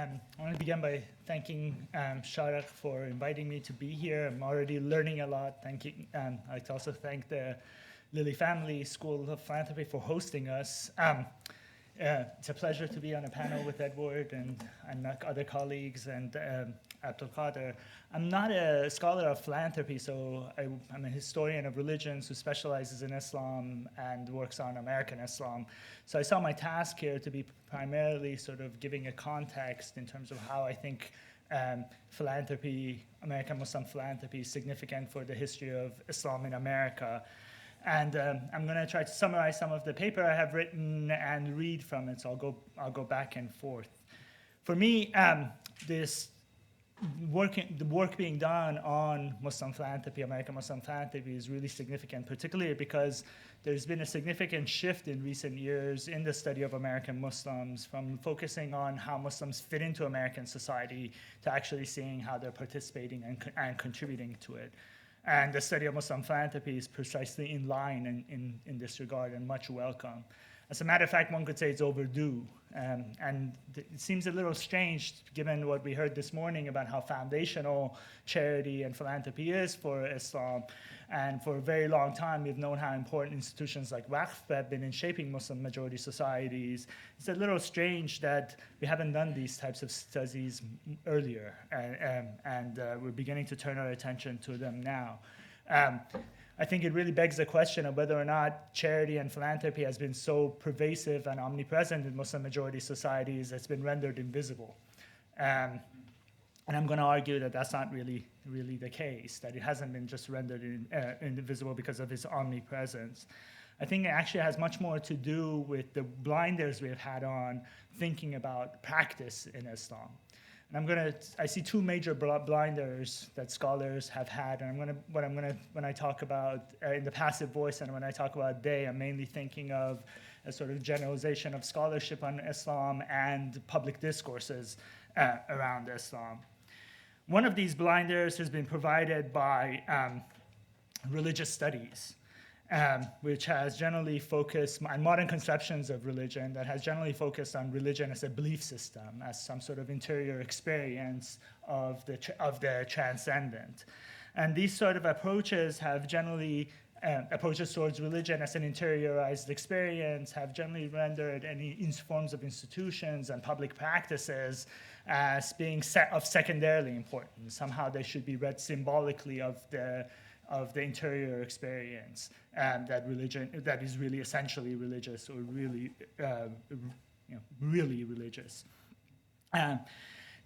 I want to begin by thanking Sharak for inviting me to be here. I'm already learning a lot. I'd like to also thank the Lilly Family School of Philanthropy for hosting us. It's a pleasure to be on a panel with Edward and other colleagues and Abdul Qadir. I'm not a scholar of philanthropy, so I'm a historian of religions who specializes in Islam and works on American Islam. So I saw my task here to be primarily sort of giving a context in terms of how I think philanthropy, American Muslim philanthropy, is significant for the history of Islam in America. And I'm going to try to summarize some of the paper I have written and read from it, so I'll go back and forth. For me, the work being done on Muslim philanthropy, American Muslim philanthropy, is really significant, particularly because there's been a significant shift in recent years in the study of American Muslims from focusing on how Muslims fit into American society to actually seeing how they're participating and contributing to it. And the study of Muslim philanthropy is precisely in line in this regard and much welcome. As a matter of fact, one could say it's overdue. And it seems a little strange, given what we heard this morning about how foundational charity and philanthropy is for Islam. And for a very long time, we've known how important institutions like Waqf have been in shaping Muslim majority societies. It's a little strange that we haven't done these types of studies earlier, and we're beginning to turn our attention to them now. I think it really begs the question of whether or not charity and philanthropy has been so pervasive and omnipresent in Muslim majority societies that's been rendered invisible. And I'm going to argue that that's not really the case, that it hasn't been just rendered invisible because of its omnipresence. I think it actually has much more to do with the blinders we've had on thinking about practice in Islam. And I see two major blinders that scholars have had, and when I talk about in the passive voice and when I talk about they, I'm mainly thinking of a sort of generalization of scholarship on Islam and public discourses around Islam. One of these blinders has been provided by religious studies, which has generally focused on modern conceptions of religion that has generally focused on religion as a belief system, as some sort of interior experience of the transcendent. And these sort of approaches have generally, approaches towards religion as an interiorized experience have generally rendered any forms of institutions and public practices as being of secondarily importance. Somehow they should be read symbolically of the interior experience, that religion that is really essentially religious or really really religious.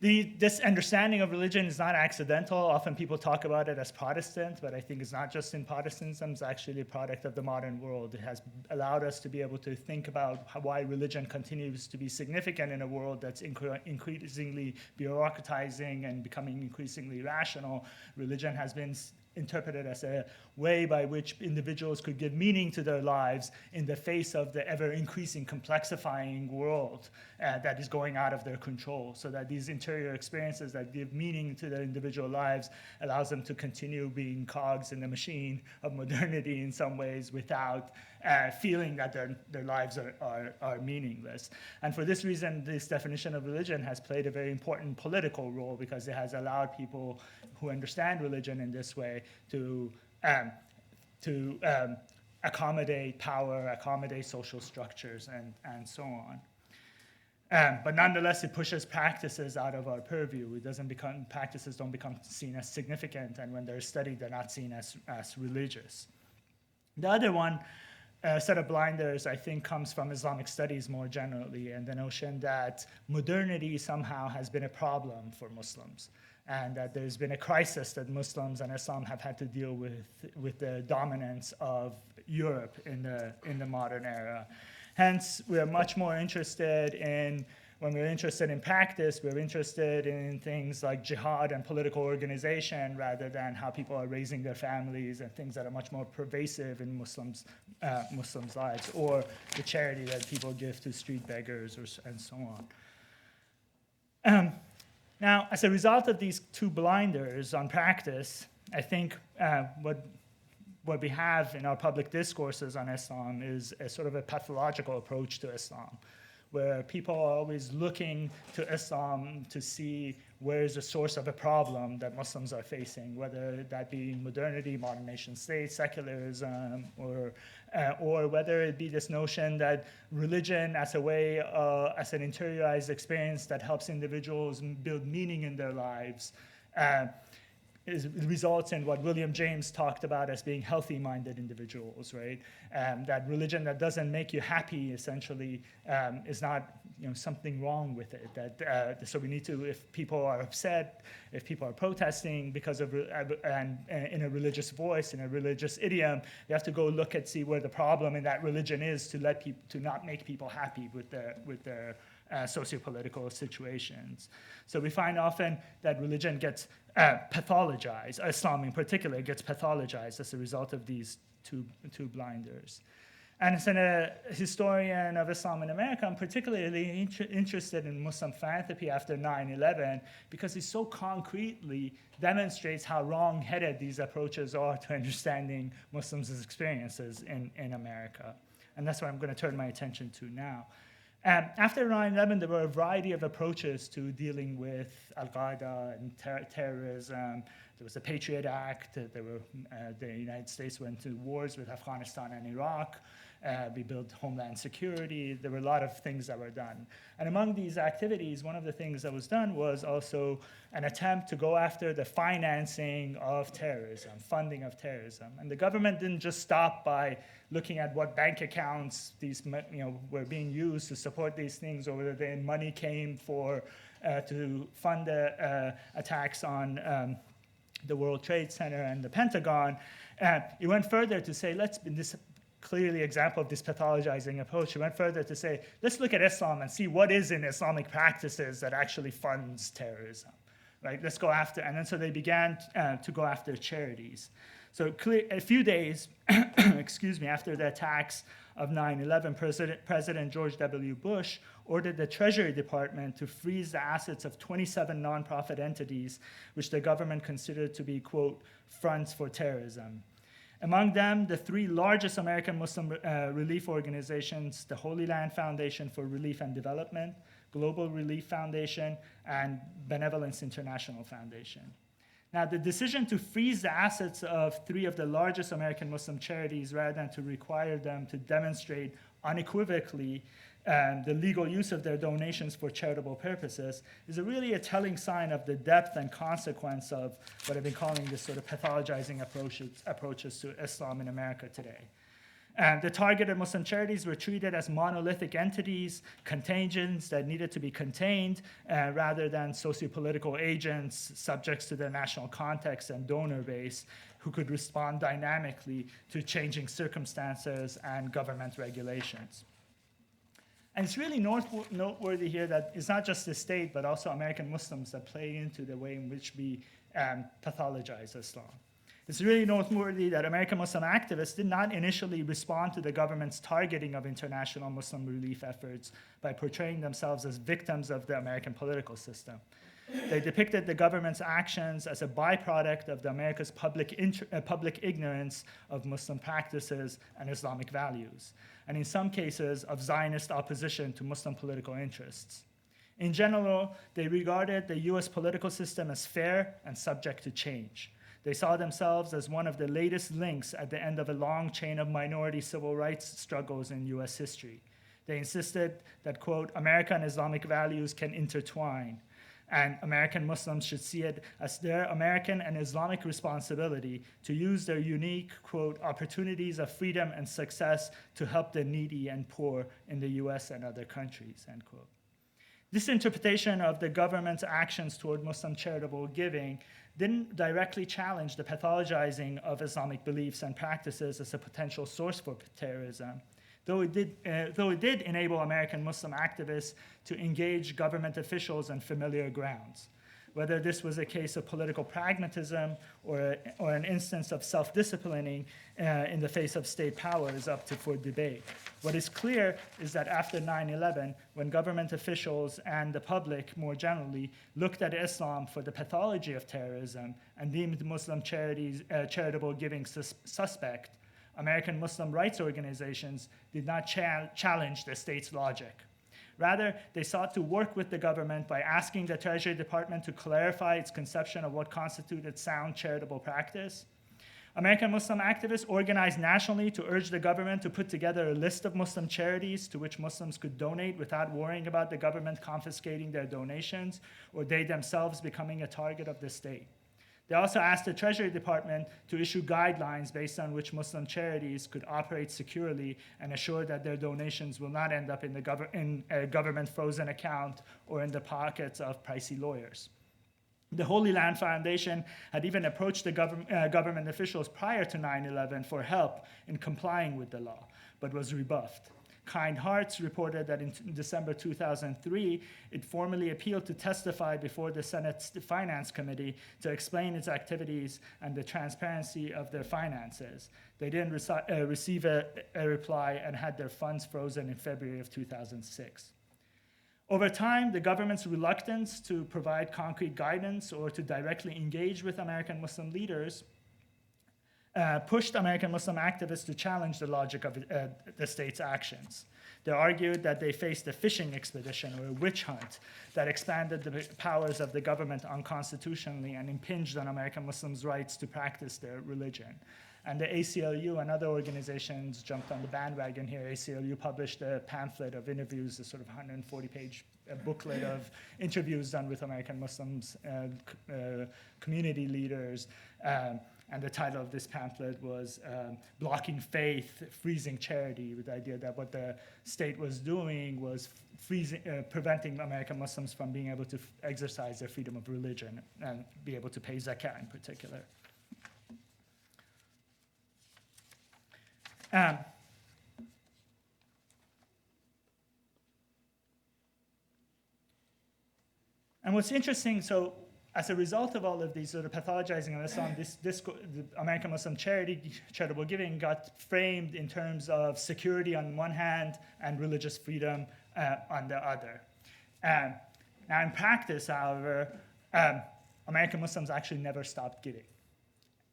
This understanding of religion is not accidental. Often people talk about it as Protestant, but I think it's not just in Protestantism, it's actually a product of the modern world. It has allowed us to be able to think about why religion continues to be significant in a world that's increasingly bureaucratizing and becoming increasingly rational. Religion has been interpreted as a way by which individuals could give meaning to their lives in the face of the ever-increasing complexifying world that is going out of their control, so that these interior experiences that give meaning to their individual lives allows them to continue being cogs in the machine of modernity in some ways without feeling that their lives are meaningless. And for this reason, this definition of religion has played a very important political role, because it has allowed people who understand religion in this way to accommodate power, accommodate social structures, and so on. But nonetheless, it pushes practices out of our purview. Practices don't become seen as significant, and when they're studied, they're not seen as religious. The other one, set of blinders, I think, comes from Islamic studies more generally, and the notion that modernity somehow has been a problem for Muslims, and that there's been a crisis that Muslims and Islam have had to deal with the dominance of Europe in the modern era. Hence, we're much more interested in, when we're interested in practice, we're interested in things like jihad and political organization rather than how people are raising their families and things that are much more pervasive in Muslims' lives, or the charity that people give to street beggars and so on. Now, as a result of these two blinders on practice, I think what we have in our public discourses on Islam is a sort of a pathological approach to Islam, where people are always looking to Islam to see where is the source of a problem that Muslims are facing, whether that be modernity, modern nation state, secularism, or whether it be this notion that religion as a way, as an interiorized experience that helps individuals build meaning in their lives, results in what William James talked about as being healthy-minded individuals, right? That religion that doesn't make you happy, essentially, is not, something wrong with it. So we need to, if people are upset, if people are protesting because of, and in a religious voice, in a religious idiom, you have to go look and see where the problem in that religion is to not make people happy with their socio-political situations. So we find often that religion gets pathologized, Islam in particular gets pathologized as a result of these two blinders. And as a historian of Islam in America, I'm particularly interested in Muslim philanthropy after 9/11 because it so concretely demonstrates how wrong-headed these approaches are to understanding Muslims' experiences in America. And that's what I'm going to turn my attention to now. After 9/11, there were a variety of approaches to dealing with Al-Qaeda and terrorism. There was the Patriot Act. The United States went to wars with Afghanistan and Iraq. We built homeland security. There were a lot of things that were done. And among these activities, one of the things that was done was also an attempt to go after the financing of terrorism, funding of terrorism. And the government didn't just stop by looking at what bank accounts these were being used to support these things, or whether the money came to fund the attacks on the World Trade Center and the Pentagon. It went further to say, this clearly example of this pathologizing approach. It went further to say, let's look at Islam and see what is in Islamic practices that actually funds terrorism. Right? Let's go after, and then so they began to go after charities. So a few days, after the attacks of 9/11, President George W. Bush ordered the Treasury Department to freeze the assets of 27 nonprofit entities, which the government considered to be, quote, fronts for terrorism. Among them, the three largest American Muslim relief organizations, the Holy Land Foundation for Relief and Development, Global Relief Foundation, and Benevolence International Foundation. Now, the decision to freeze the assets of three of the largest American Muslim charities rather than to require them to demonstrate unequivocally the legal use of their donations for charitable purposes is really a telling sign of the depth and consequence of what I've been calling this sort of pathologizing approaches to Islam in America today. The targeted Muslim charities were treated as monolithic entities, contagions that needed to be contained, rather than socio-political agents, subjects to their national context and donor base, who could respond dynamically to changing circumstances and government regulations. And it's really noteworthy here that it's not just the state, but also American Muslims that play into the way in which we pathologize Islam. It's really noteworthy that American Muslim activists did not initially respond to the government's targeting of international Muslim relief efforts by portraying themselves as victims of the American political system. They depicted the government's actions as a byproduct of America's public ignorance of Muslim practices and Islamic values, and in some cases of Zionist opposition to Muslim political interests. In general, they regarded the US political system as fair and subject to change. They saw themselves as one of the latest links at the end of a long chain of minority civil rights struggles in US history. They insisted that, quote, American Islamic values can intertwine, and American Muslims should see it as their American and Islamic responsibility to use their unique, quote, opportunities of freedom and success to help the needy and poor in the US and other countries, end quote. This interpretation of the government's actions toward Muslim charitable giving didn't directly challenge the pathologizing of Islamic beliefs and practices as a potential source for terrorism, though it did enable American Muslim activists to engage government officials on familiar grounds. Whether this was a case of political pragmatism or an instance of self-disciplining in the face of state power is up for debate. What is clear is that after 9/11, when government officials and the public more generally looked at Islam for the pathology of terrorism and deemed Muslim charitable giving suspect, American Muslim rights organizations did not challenge the state's logic. Rather, they sought to work with the government by asking the Treasury Department to clarify its conception of what constituted sound charitable practice. American Muslim activists organized nationally to urge the government to put together a list of Muslim charities to which Muslims could donate without worrying about the government confiscating their donations or they themselves becoming a target of the state. They also asked the Treasury Department to issue guidelines based on which Muslim charities could operate securely and assure that their donations will not end up in a government frozen account or in the pockets of pricey lawyers. The Holy Land Foundation had even approached the government officials prior to 9/11 for help in complying with the law, but was rebuffed. Kind Hearts reported that in December 2003, it formally appealed to testify before the Senate's Finance Committee to explain its activities and the transparency of their finances. They didn't receive a reply and had their funds frozen in February of 2006. Over time, the government's reluctance to provide concrete guidance or to directly engage with American Muslim leaders pushed American Muslim activists to challenge the logic of the state's actions. They argued that they faced a fishing expedition or a witch hunt that expanded the powers of the government unconstitutionally and impinged on American Muslims' rights to practice their religion. And the ACLU and other organizations jumped on the bandwagon here. ACLU published a pamphlet of interviews, a sort of 140-page booklet of interviews done with American Muslims, community leaders. And the title of this pamphlet was Blocking Faith, Freezing Charity, with the idea that what the state was doing was preventing American Muslims from being able to exercise their freedom of religion and be able to pay zakah in particular. And what's interesting, so as a result of all of these sort of pathologizing of Islam, the American Muslim charitable giving got framed in terms of security on one hand and religious freedom on the other. Now in practice, however, American Muslims actually never stopped giving.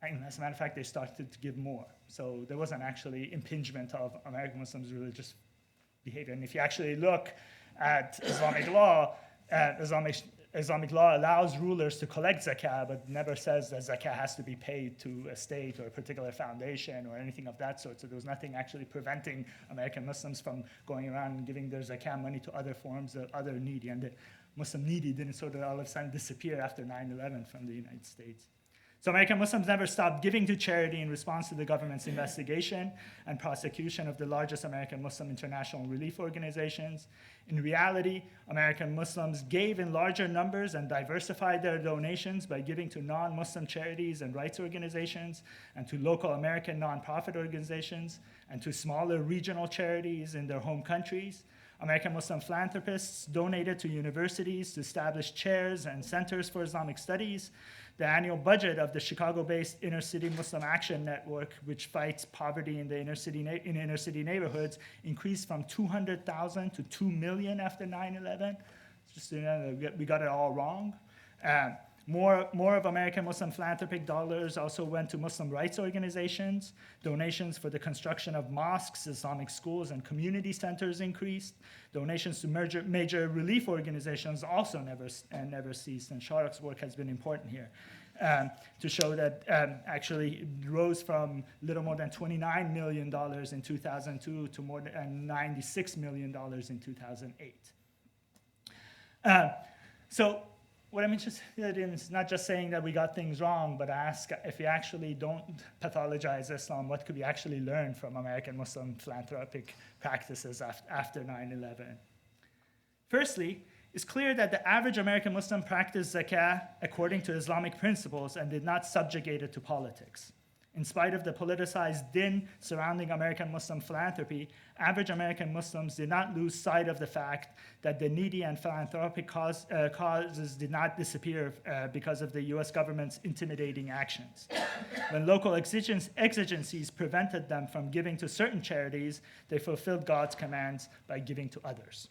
And as a matter of fact, they started to give more. So there wasn't actually impingement of American Muslims' religious behavior. And if you actually look at Islamic law, Islamic law allows rulers to collect zakah, but never says that zakah has to be paid to a state or a particular foundation or anything of that sort. So there was nothing actually preventing American Muslims from going around and giving their zakah money to other forms of other needy. And the Muslim needy didn't sort of all of a sudden disappear after 9/11 from the United States. So American Muslims never stopped giving to charity in response to the government's investigation and prosecution of the largest American Muslim international relief organizations. In reality, American Muslims gave in larger numbers and diversified their donations by giving to non-Muslim charities and rights organizations and to local American nonprofit organizations and to smaller regional charities in their home countries. American Muslim philanthropists donated to universities to establish chairs and centers for Islamic studies. The annual budget of the Chicago-based Inner City Muslim Action Network, which fights poverty in the inner city neighborhoods, increased from $200,000 to $2 million after 9/11. Just so you know, we got it all wrong. More of American Muslim philanthropic dollars also went to Muslim rights organizations. Donations for the construction of mosques, Islamic schools, and community centers increased. Donations to major relief organizations also never ceased, and Sharaq's work has been important here to show that actually it rose from little more than $29 million in 2002 to more than $96 million in 2008. So what I'm interested in is not just saying that we got things wrong, but ask if we actually don't pathologize Islam, what could we actually learn from American Muslim philanthropic practices after 9/11? Firstly, it's clear that the average American Muslim practiced zakah according to Islamic principles and did not subjugate it to politics. In spite of the politicized din surrounding American Muslim philanthropy, average American Muslims did not lose sight of the fact that the needy and philanthropic causes did not disappear because of the US government's intimidating actions. When local exigencies prevented them from giving to certain charities, they fulfilled God's commands by giving to others.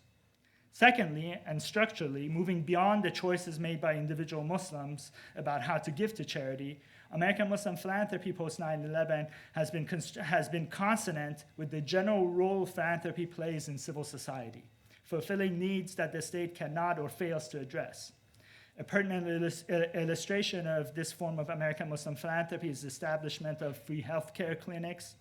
Secondly, and structurally, moving beyond the choices made by individual Muslims about how to give to charity, American Muslim philanthropy post 9/11 has been consonant with the general role philanthropy plays in civil society. fulfilling needs that the state cannot or fails to address. A pertinent illustration of this form of American Muslim philanthropy is the establishment of free healthcare clinics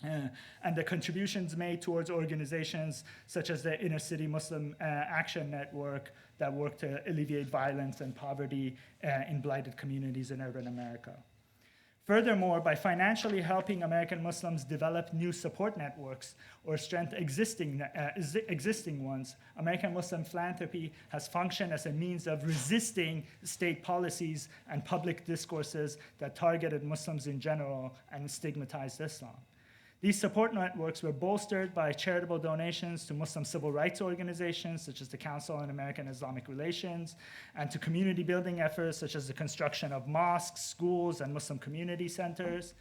and the contributions made towards organizations such as the Inner City Muslim Action Network that work to alleviate violence and poverty in blighted communities in urban America. Furthermore, by financially helping American Muslims develop new support networks or strengthen existing ones, American Muslim philanthropy has functioned as a means of resisting state policies and public discourses that targeted Muslims in general and stigmatized Islam. These support networks were bolstered by charitable donations to Muslim civil rights organizations, such as the Council on American Islamic Relations, and to community building efforts, such as the construction of mosques, schools, and Muslim community centers.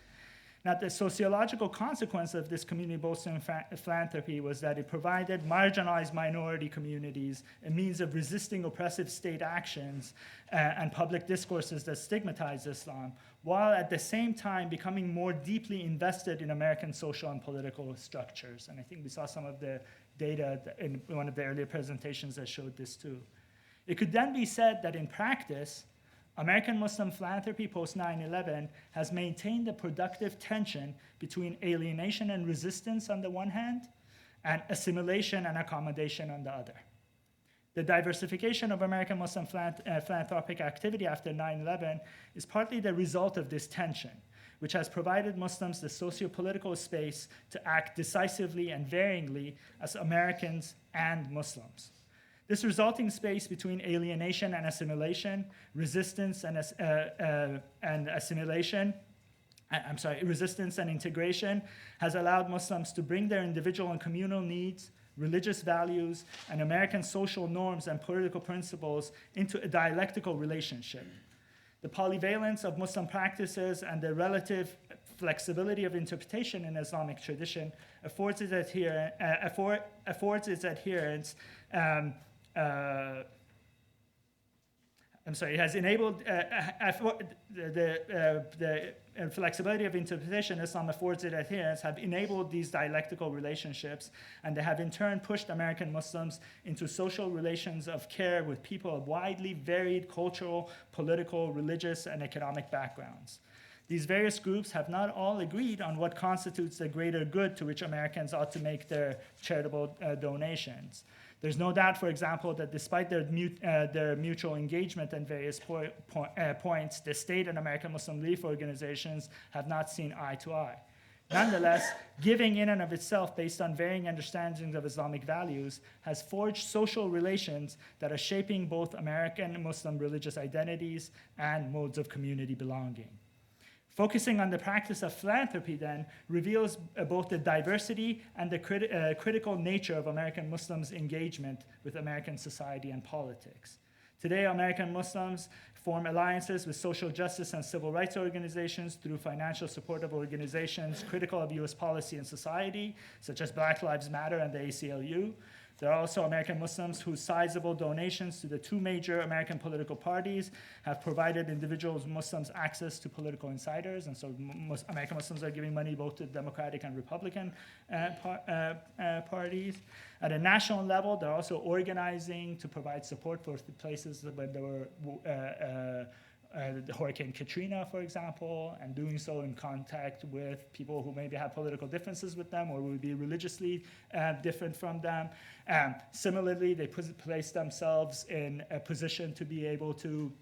Now, the sociological consequence of this community-bolstering philanthropy was that it provided marginalized minority communities a means of resisting oppressive state actions and public discourses that stigmatize Islam, while at the same time becoming more deeply invested in American social and political structures. And I think we saw some of the data in one of the earlier presentations that showed this too. It could then be said that in practice, American Muslim philanthropy post 9/11 has maintained a productive tension between alienation and resistance on the one hand, and assimilation and accommodation on the other. The diversification of American Muslim philanthropic activity after 9/11 is partly the result of this tension, which has provided Muslims the socio-political space to act decisively and varyingly as Americans and Muslims. This resulting space between alienation and assimilation, resistance and integration has allowed Muslims to bring their individual and communal needs, religious values, and American social norms and political principles into a dialectical relationship. The polyvalence of Muslim practices and the relative flexibility of interpretation in Islamic tradition affords its adherents it has enabled the flexibility of interpretation Islam affords its adherents have enabled these dialectical relationships, and they have in turn pushed American Muslims into social relations of care with people of widely varied cultural, political, religious, and economic backgrounds. These various groups have not all agreed on what constitutes the greater good to which Americans ought to make their charitable donations. There's no doubt, for example, that despite their mutual engagement at various points, the state and American Muslim relief organizations have not seen eye to eye. Nonetheless, giving in and of itself, based on varying understandings of Islamic values, has forged social relations that are shaping both American Muslim religious identities and modes of community belonging. Focusing on the practice of philanthropy, then, reveals both the diversity and the critical nature of American Muslims' engagement with American society and politics. Today, American Muslims form alliances with social justice and civil rights organizations through financial support of organizations critical of U.S. policy and society, such as Black Lives Matter and the ACLU. There are also American Muslims whose sizable donations to the two major American political parties have provided individuals Muslims access to political insiders, and so American Muslims are giving money both to Democratic and Republican parties. At a national level, they're also organizing to provide support for places when there were Hurricane Katrina, for example, and doing so in contact with people who maybe have political differences with them or would be religiously different from them. Similarly, they place themselves in a position to be able to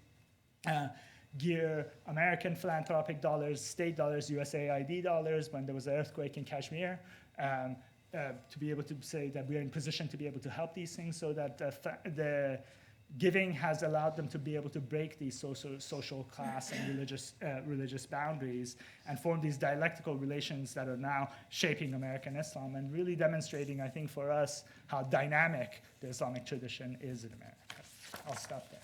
gear American philanthropic dollars, state dollars, USAID dollars when there was an earthquake in Kashmir, to be able to say that we're in position to be able to help these things, so that the giving has allowed them to be able to break these social class and religious boundaries and form these dialectical relations that are now shaping American Islam and really demonstrating, I think, for us how dynamic the Islamic tradition is in America. I'll stop there.